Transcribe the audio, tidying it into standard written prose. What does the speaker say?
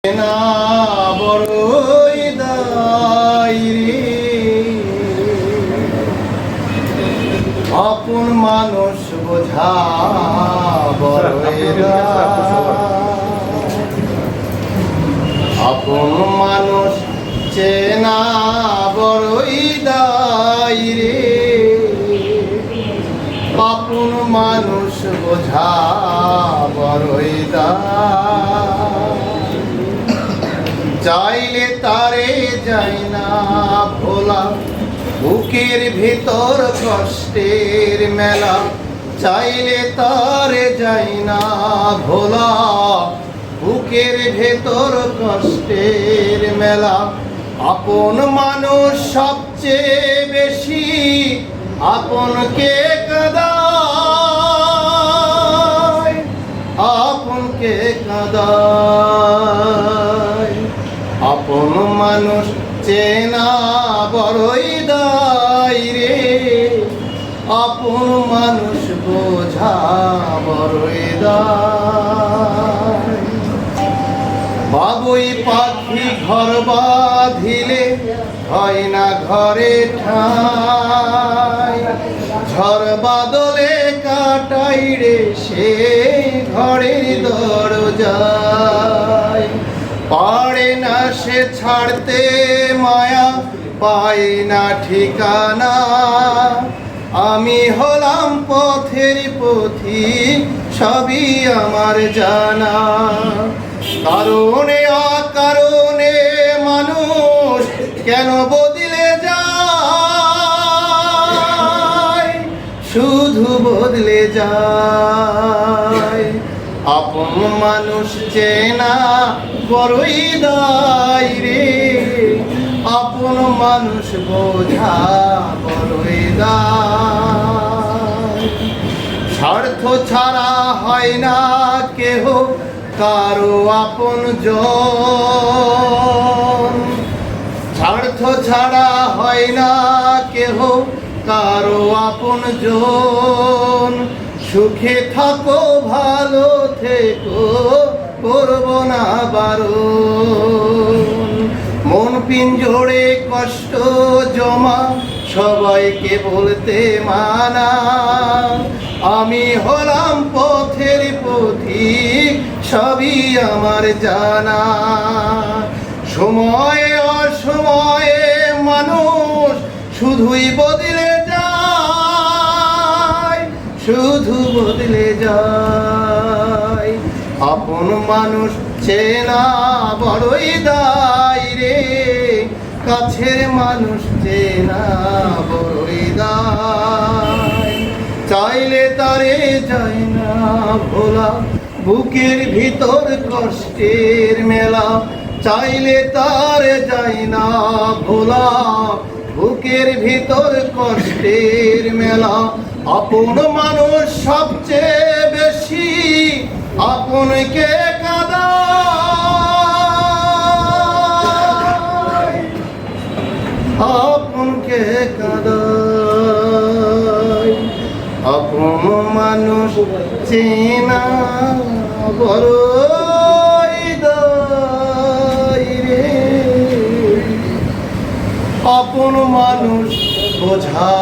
না বড়ই দায় রে, আপন মানুষ বোঝা বড়ই দায়। আপন মানুষ চেনা বড়ই দায় রে, আপন মানুষ বোঝা বড়ই দায়। চাইলে তারে যাই না ভোলা, বুকের ভিতর কষ্টের মেলা। চাইলে তারে যাই না ভোলা, বুকের ভেতর কষ্টের মেলা। আপন মানুষ সবচেয়ে বেশি আপনকে কাঁদায়, আপনকে কাঁদায়। আপন মানুষ চেনা বড়ই দায় রে, আপন মানুষ বোঝা বড়ই দায়। বাবুই পাখি ঘর বাঁধিলে হয় না ঘরে ঠাই, ঝড় বাদলে কাটাই রে সে ঘরের দরজায়। পারে না সে ছাড়তে মায়া, পাই না ঠিকানা। আমি হলাম পথের পথিক, সবই আমার জানা। কারণে অকারণে মানুষ কেন বদলে যায়, শুধু বদলে যায়। আপন মানুষ চেনা বড়ই দায় রে, আপন মানুষ বোঝা বড়ই দায়। স্বার্থ ছাড়া হয় না কেহ কারো আপনজন, স্বার্থ ছাড়া হয় না কেহ কারো আপনজন। সুখে থাকো ভালো থেকো, করব না বারণ। মন পিঞ্জরে কষ্ট জমা, সবাইকে বলতে মানা। আমি হলাম পথের পথিক, সবই আমার জানা। সময়ে অসময়ে মানুষ শুধুই বদলে যায়, শুধু বদলে যায়। আপন মানুষ চেনা বড়ই দায় রে, কাছের মানুষ চেনা বড়ই দায়। চাইলে তারে যাই না ভোলা, বুকের ভিতর কষ্টের মেলা। চাইলে তারে যাই না ভোলা, বুকের ভিতর কষ্টের মেলা। আপন মানুষ সবচেয়ে বেশি আপনকে কাঁদায়, আপনকে কাঁদায়। আপন মানুষ চেনা বড়ই দায় রে, আপন মানুষ বোঝা